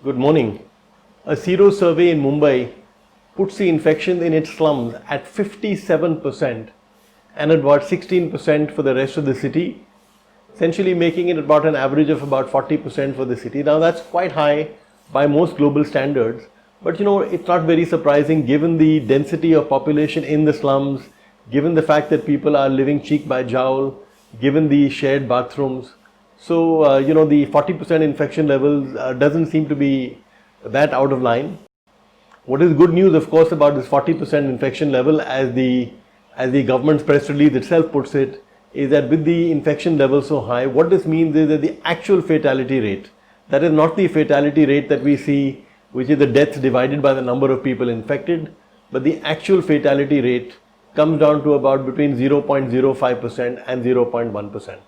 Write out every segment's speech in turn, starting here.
Good morning. A Sero survey in Mumbai puts the infections in its slums at 57% and at about 16% for the rest of the city, essentially making it about an average of about 40% for the city. Now that's quite high by most global standards, but it's not very surprising given the density of population in the slums, given the fact that people are living cheek by jowl, given the shared bathrooms. So, the 40% infection levels doesn't seem to be that out of line. What is good news, of course, about this 40% infection level, as the government's press release itself puts it, is that with the infection level so high, what this means is that the actual fatality rate, that is not the fatality rate that we see, which is the deaths divided by the number of people infected, but the actual fatality rate comes down to about between 0.05% and 0.1%.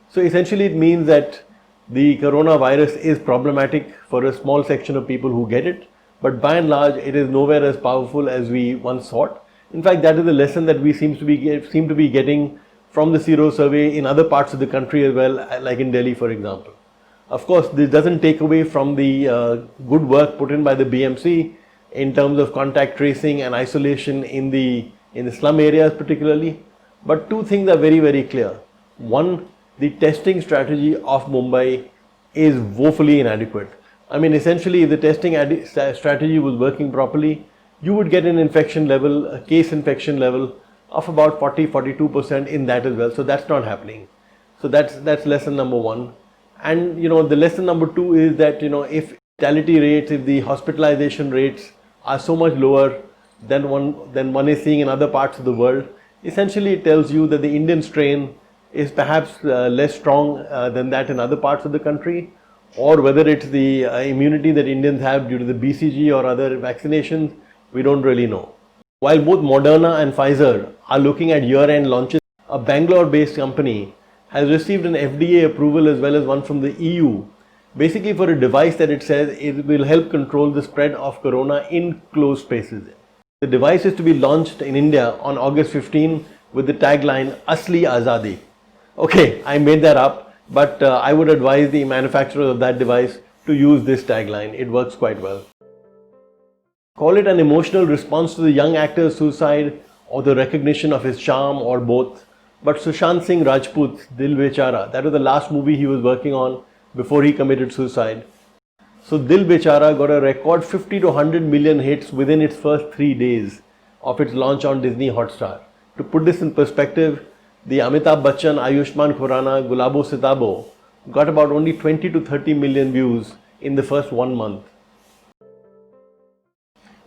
So essentially it means that the coronavirus is problematic for a small section of people who get it, but by and large it is nowhere as powerful as we once thought. In fact, that is a lesson that we seem to be getting from the Sero survey in other parts of the country as well, like in Delhi, for example. Of course, this doesn't take away from the good work put in by the BMC in terms of contact tracing and isolation in the slum areas particularly. But two things are very, very clear. One, the testing strategy of Mumbai is woefully inadequate. I mean, essentially, if the testing strategy was working properly, you would get an infection level, a case infection level of about 42% in that as well. So that's not happening. So that's lesson number one. And the lesson number two is that if fatality rates, if the hospitalization rates are so much lower than one is seeing in other parts of the world, essentially it tells you that the Indian strain is perhaps less strong than that in other parts of the country, or whether it's the immunity that Indians have due to the BCG or other vaccinations, we don't really know. While both Moderna and Pfizer are looking at year-end launches, a Bangalore-based company has received an FDA approval as well as one from the EU, basically for a device that it says it will help control the spread of corona in closed spaces. The device is to be launched in India on August 15 with the tagline Asli Azadi. Okay, I made that up, but I would advise the manufacturer of that device to use this tagline. It works quite well. Call it an emotional response to the young actor's suicide or the recognition of his charm or both. But Sushant Singh Rajput's Dil Bechara, that was the last movie he was working on before he committed suicide. So Dil Bechara got a record 50 to 100 million hits within its first 3 days of its launch on Disney Hotstar. To put this in perspective, the Amitabh Bachchan, Ayushmann Khurrana, Gulabo Sitabo got about only 20 to 30 million views in the first 1 month.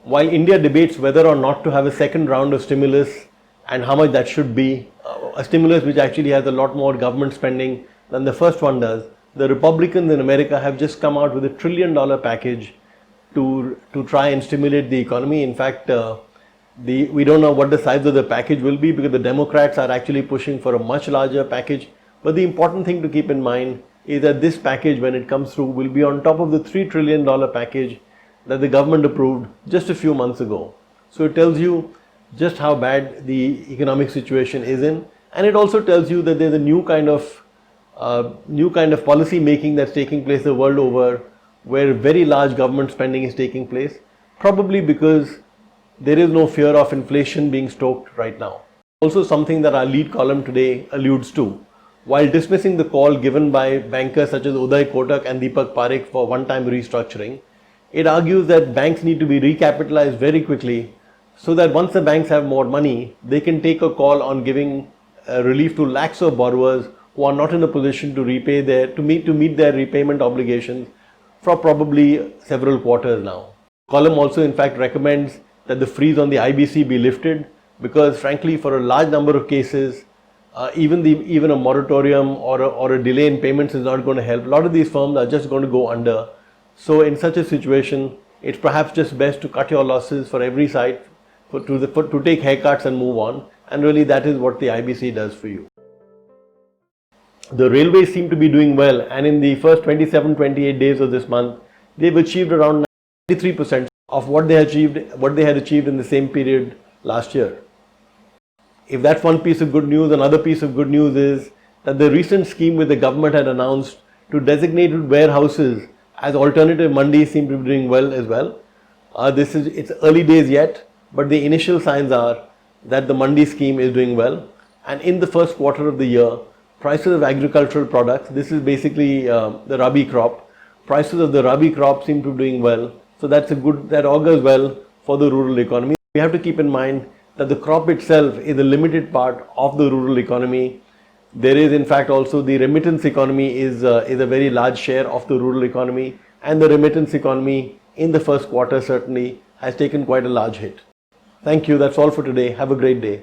While India debates whether or not to have a second round of stimulus and how much that should be, a stimulus which actually has a lot more government spending than the first one does, the Republicans in America have just come out with $1 trillion package to try and stimulate the economy. In fact, we don't know what the size of the package will be because the Democrats are actually pushing for a much larger package. But the important thing to keep in mind is that this package, when it comes through, will be on top of the $3 trillion package that the government approved just a few months ago. So it tells you just how bad the economic situation is in, and it also tells you that there's a new kind of policy making that's taking place the world over, where very large government spending is taking place, probably because there is no fear of inflation being stoked right now. Also something that our lead column today alludes to. While dismissing the call given by bankers such as Uday Kotak and Deepak Parekh for one-time restructuring, it argues that banks need to be recapitalized very quickly so that once the banks have more money, they can take a call on giving relief to lakhs of borrowers who are not in a position to meet their repayment obligations for probably several quarters now. The column also in fact recommends that the freeze on the IBC be lifted because frankly for a large number of cases even a moratorium or a delay in payments is not going to help. A lot of these firms are just going to go under. So in such a situation, it's perhaps just best to cut your losses for every site, to take haircuts and move on, and really that is what the IBC does for you. The railways seem to be doing well, and in the first 27-28 days of this month, they've achieved around 93% of what they had achieved in the same period last year. If that's one piece of good news, another piece of good news is that the recent scheme which the government had announced to designate warehouses as alternative mandis seem to be doing well as well. It's early days yet, but the initial signs are that the mandi scheme is doing well. And in the first quarter of the year, prices of agricultural products, this is basically the Rabi crop, prices of the Rabi crop seem to be doing well. So that augurs well for the rural economy. We have to keep in mind that the crop itself is a limited part of the rural economy. There is in fact also the remittance economy is a very large share of the rural economy, and the remittance economy in the first quarter certainly has taken quite a large hit. Thank you. That's all for today. Have a great day.